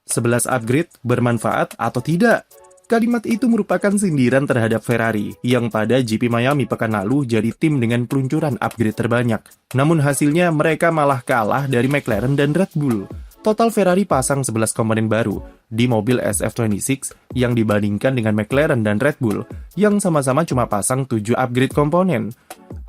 11 upgrade bermanfaat atau tidak? Kalimat itu merupakan sindiran terhadap Ferrari, yang pada GP Miami pekan lalu jadi tim dengan peluncuran upgrade terbanyak. Namun hasilnya mereka malah kalah dari McLaren dan Red Bull. Total Ferrari pasang 11 komponen baru di mobil SF26 yang dibandingkan dengan McLaren dan Red Bull, yang sama-sama cuma pasang 7 upgrade komponen.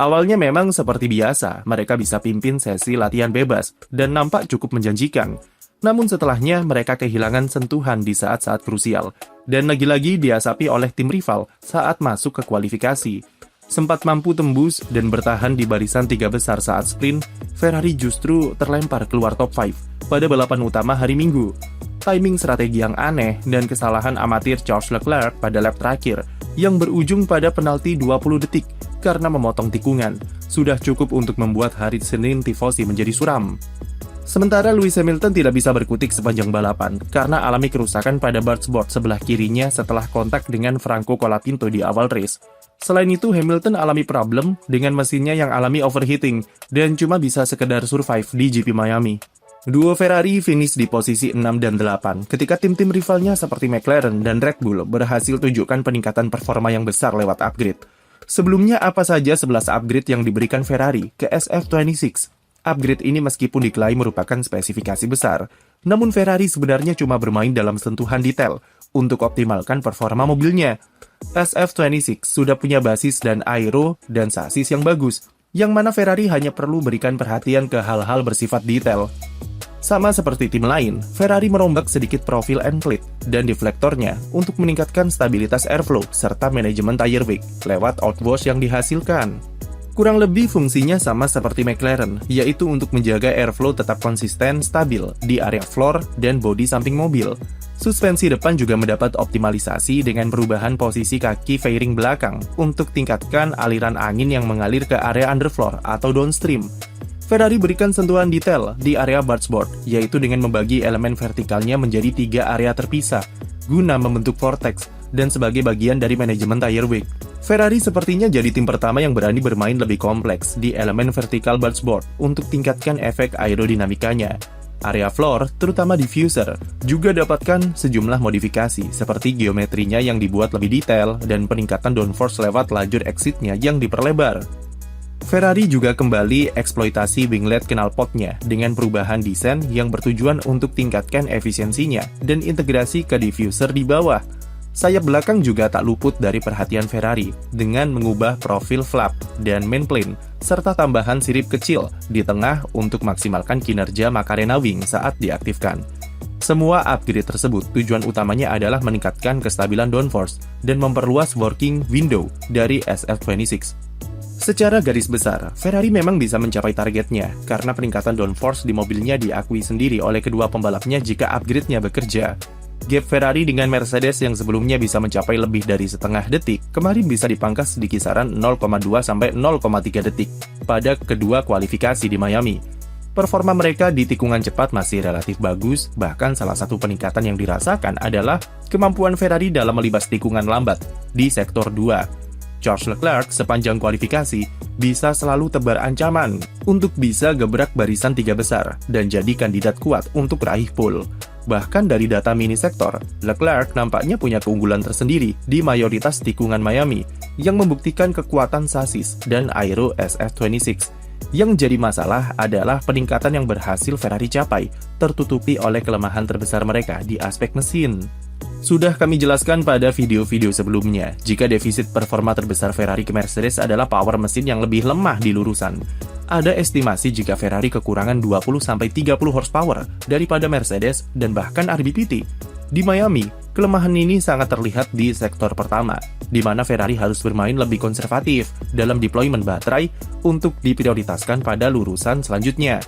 Awalnya memang seperti biasa, mereka bisa pimpin sesi latihan bebas dan nampak cukup menjanjikan. Namun setelahnya mereka kehilangan sentuhan di saat-saat krusial, dan lagi-lagi diasapi oleh tim rival saat masuk ke kualifikasi. Sempat mampu tembus dan bertahan di barisan 3 besar saat sprint, Ferrari justru terlempar keluar top 5 pada balapan utama hari Minggu. Timing strategi yang aneh dan kesalahan amatir Charles Leclerc pada lap terakhir yang berujung pada penalti 20 detik karena memotong tikungan sudah cukup untuk membuat hari Senin tifosi menjadi suram. Sementara Lewis Hamilton tidak bisa berkutik sepanjang balapan karena alami kerusakan pada bargeboard sebelah kirinya setelah kontak dengan Franco Colapinto di awal race. Selain itu, Hamilton alami problem dengan mesinnya yang alami overheating dan cuma bisa sekedar survive di GP Miami. Duo Ferrari finish di posisi 6 dan 8 ketika tim-tim rivalnya seperti McLaren dan Red Bull berhasil tunjukkan peningkatan performa yang besar lewat upgrade. Sebelumnya apa saja 11 upgrade yang diberikan Ferrari ke SF26? Upgrade ini meskipun diklaim merupakan spesifikasi besar, namun Ferrari sebenarnya cuma bermain dalam sentuhan detail untuk optimalkan performa mobilnya. SF26 sudah punya basis dan aero dan sasis yang bagus, yang mana Ferrari hanya perlu berikan perhatian ke hal-hal bersifat detail. Sama seperti tim lain, Ferrari merombak sedikit profil end plate dan deflektornya untuk meningkatkan stabilitas airflow serta manajemen tire wear lewat outwash yang dihasilkan. Kurang lebih fungsinya sama seperti McLaren, yaitu untuk menjaga airflow tetap konsisten stabil di area floor dan bodi samping mobil. Suspensi depan juga mendapat optimalisasi dengan perubahan posisi kaki fairing belakang untuk tingkatkan aliran angin yang mengalir ke area underfloor atau downstream. Ferrari berikan sentuhan detail di area bargeboard, yaitu dengan membagi elemen vertikalnya menjadi 3 area terpisah, guna membentuk vortex dan sebagai bagian dari manajemen tire wear. Ferrari sepertinya jadi tim pertama yang berani bermain lebih kompleks di elemen vertikal bargeboard untuk tingkatkan efek aerodinamikanya. Area floor, terutama diffuser, juga dapatkan sejumlah modifikasi seperti geometrinya yang dibuat lebih detail dan peningkatan downforce lewat lajur exitnya yang diperlebar. Ferrari juga kembali eksploitasi winglet knalpotnya dengan perubahan desain yang bertujuan untuk tingkatkan efisiensinya dan integrasi ke diffuser di bawah. Sayap belakang juga tak luput dari perhatian Ferrari dengan mengubah profil flap dan mainplane serta tambahan sirip kecil di tengah untuk maksimalkan kinerja Macarena Wing saat diaktifkan. Semua upgrade tersebut tujuan utamanya adalah meningkatkan kestabilan downforce dan memperluas working window dari SF26. Secara garis besar, Ferrari memang bisa mencapai targetnya karena peningkatan downforce di mobilnya diakui sendiri oleh kedua pembalapnya jika upgrade-nya bekerja. Gap Ferrari dengan Mercedes yang sebelumnya bisa mencapai lebih dari setengah detik, kemarin bisa dipangkas di kisaran 0,2 sampai 0,3 detik pada kedua kualifikasi di Miami. Performa mereka di tikungan cepat masih relatif bagus, bahkan salah satu peningkatan yang dirasakan adalah kemampuan Ferrari dalam melibas tikungan lambat di sektor 2. Charles Leclerc sepanjang kualifikasi bisa selalu tebar ancaman untuk bisa gebrak barisan 3 besar dan jadi kandidat kuat untuk raih pole. Bahkan dari data mini sektor, Leclerc nampaknya punya keunggulan tersendiri di mayoritas tikungan Miami yang membuktikan kekuatan sasis dan aero SF26. Yang jadi masalah adalah peningkatan yang berhasil Ferrari capai tertutupi oleh kelemahan terbesar mereka di aspek mesin. Sudah kami jelaskan pada video-video sebelumnya, jika defisit performa terbesar Ferrari ke Mercedes adalah power mesin yang lebih lemah di lurusan. Ada estimasi jika Ferrari kekurangan 20-30 horsepower daripada Mercedes dan bahkan RBPT. Di Miami, kelemahan ini sangat terlihat di sektor pertama, di mana Ferrari harus bermain lebih konservatif dalam deployment baterai untuk diprioritaskan pada lurusan selanjutnya.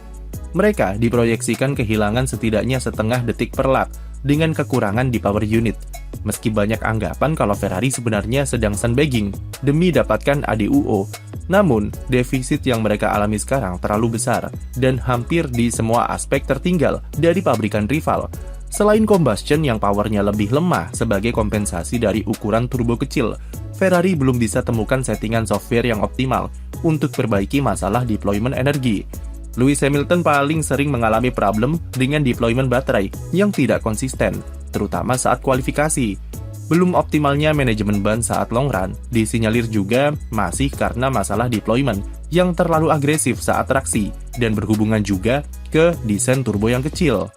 Mereka diproyeksikan kehilangan setidaknya setengah detik per lap dengan kekurangan di power unit. Meski banyak anggapan kalau Ferrari sebenarnya sedang sandbagging demi dapatkan ADUO, namun defisit yang mereka alami sekarang terlalu besar dan hampir di semua aspek tertinggal dari pabrikan rival. Selain combustion yang powernya lebih lemah sebagai kompensasi dari ukuran turbo kecil, Ferrari belum bisa temukan settingan software yang optimal untuk perbaiki masalah deployment energi. Lewis Hamilton paling sering mengalami problem dengan deployment baterai yang tidak konsisten, terutama saat kualifikasi. Belum optimalnya manajemen ban saat long run disinyalir juga masih karena masalah deployment yang terlalu agresif saat traksi dan berhubungan juga ke desain turbo yang kecil.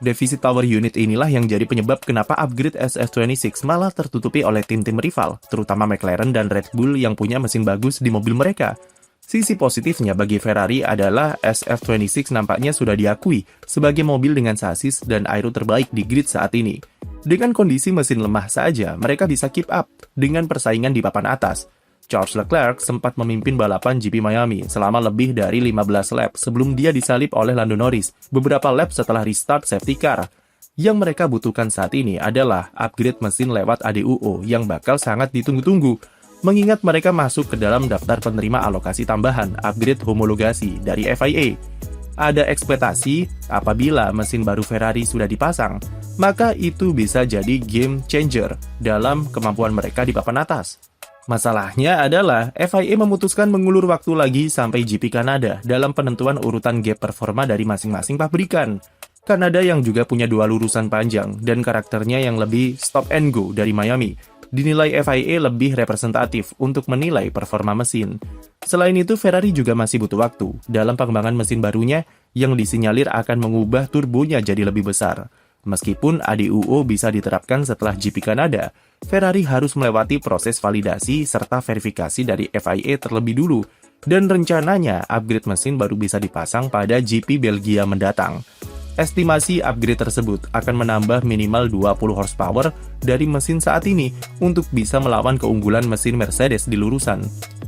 Defisit power unit inilah yang jadi penyebab kenapa upgrade SF26 malah tertutupi oleh tim-tim rival, terutama McLaren dan Red Bull yang punya mesin bagus di mobil mereka. Sisi positifnya bagi Ferrari adalah SF26 nampaknya sudah diakui sebagai mobil dengan sasis dan aero terbaik di grid saat ini. Dengan kondisi mesin lemah saja, mereka bisa keep up dengan persaingan di papan atas. Charles Leclerc sempat memimpin balapan GP Miami selama lebih dari 15 lap sebelum dia disalip oleh Lando Norris beberapa lap setelah restart safety car. Yang mereka butuhkan saat ini adalah upgrade mesin lewat ADUO yang bakal sangat ditunggu-tunggu, mengingat mereka masuk ke dalam daftar penerima alokasi tambahan upgrade homologasi dari FIA. Ada ekspektasi apabila mesin baru Ferrari sudah dipasang, maka itu bisa jadi game changer dalam kemampuan mereka di papan atas. Masalahnya adalah FIA memutuskan mengulur waktu lagi sampai GP Kanada dalam penentuan urutan gap performa dari masing-masing pabrikan. Kanada yang juga punya dua lurusan panjang dan karakternya yang lebih stop and go dari Miami, dinilai FIA lebih representatif untuk menilai performa mesin. Selain itu, Ferrari juga masih butuh waktu dalam pengembangan mesin barunya yang disinyalir akan mengubah turbonya jadi lebih besar. Meskipun ADUO bisa diterapkan setelah GP Kanada, Ferrari harus melewati proses validasi serta verifikasi dari FIA terlebih dulu, dan rencananya upgrade mesin baru bisa dipasang pada GP Belgia mendatang. Estimasi upgrade tersebut akan menambah minimal 20 horsepower dari mesin saat ini untuk bisa melawan keunggulan mesin Mercedes di lurusan.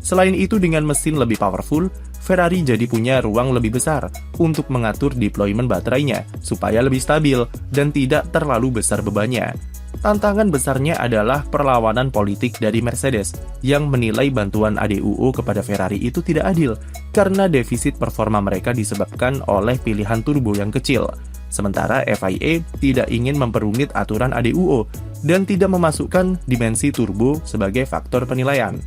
Selain itu, dengan mesin lebih powerful, Ferrari jadi punya ruang lebih besar untuk mengatur deployment baterainya supaya lebih stabil dan tidak terlalu besar bebannya. Tantangan besarnya adalah perlawanan politik dari Mercedes yang menilai bantuan ADUO kepada Ferrari itu tidak adil karena defisit performa mereka disebabkan oleh pilihan turbo yang kecil. Sementara FIA tidak ingin memperumit aturan ADUO dan tidak memasukkan dimensi turbo sebagai faktor penilaian.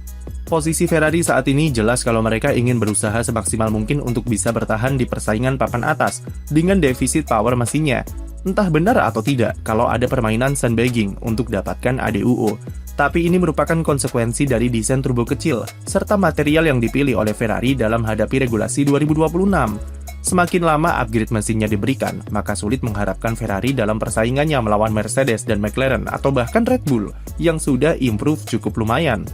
Posisi Ferrari saat ini jelas kalau mereka ingin berusaha semaksimal mungkin untuk bisa bertahan di persaingan papan atas dengan defisit power mesinnya. Entah benar atau tidak kalau ada permainan sandbagging untuk dapatkan ADUO, tapi ini merupakan konsekuensi dari desain turbo kecil serta material yang dipilih oleh Ferrari dalam hadapi regulasi 2026. Semakin lama upgrade mesinnya diberikan, maka sulit mengharapkan Ferrari dalam persaingannya melawan Mercedes dan McLaren atau bahkan Red Bull yang sudah improve cukup lumayan.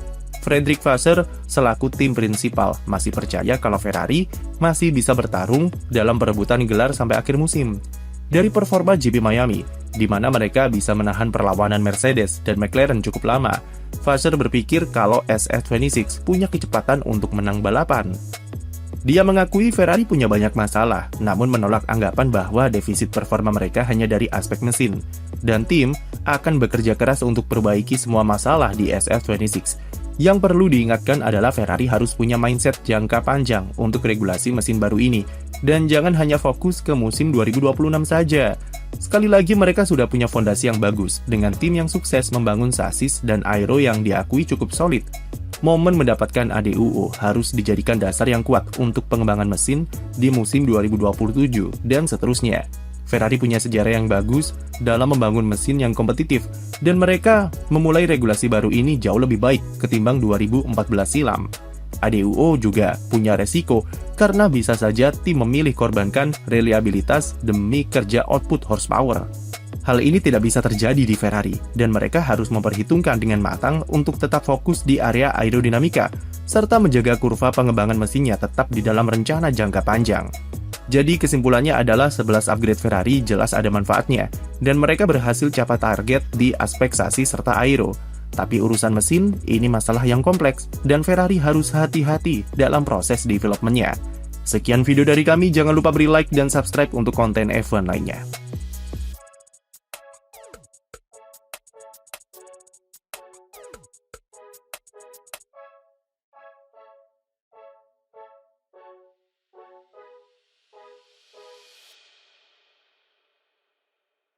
Frederick Vasseur selaku tim prinsipal masih percaya kalau Ferrari masih bisa bertarung dalam perebutan gelar sampai akhir musim. Dari performa GP Miami, di mana mereka bisa menahan perlawanan Mercedes dan McLaren cukup lama, Vasseur berpikir kalau SF26 punya kecepatan untuk menang balapan. Dia mengakui Ferrari punya banyak masalah, namun menolak anggapan bahwa defisit performa mereka hanya dari aspek mesin, dan tim akan bekerja keras untuk perbaiki semua masalah di SF26. Yang perlu diingatkan adalah Ferrari harus punya mindset jangka panjang untuk regulasi mesin baru ini, dan jangan hanya fokus ke musim 2026 saja. Sekali lagi, mereka sudah punya fondasi yang bagus, dengan tim yang sukses membangun sasis dan aero yang diakui cukup solid. Momen mendapatkan ADUO harus dijadikan dasar yang kuat untuk pengembangan mesin di musim 2027 dan seterusnya. Ferrari punya sejarah yang bagus dalam membangun mesin yang kompetitif, dan mereka memulai regulasi baru ini jauh lebih baik ketimbang 2014 silam. ADUO juga punya resiko karena bisa saja tim memilih korbankan reliabilitas demi kerja output horsepower. Hal ini tidak bisa terjadi di Ferrari, dan mereka harus memperhitungkan dengan matang untuk tetap fokus di area aerodinamika, serta menjaga kurva pengembangan mesinnya tetap di dalam rencana jangka panjang. Jadi kesimpulannya adalah 11 upgrade Ferrari jelas ada manfaatnya, dan mereka berhasil capai target di aspek sasis serta aero. Tapi urusan mesin, ini masalah yang kompleks, dan Ferrari harus hati-hati dalam proses development-nya. Sekian video dari kami, jangan lupa beri like dan subscribe untuk konten F1 lainnya.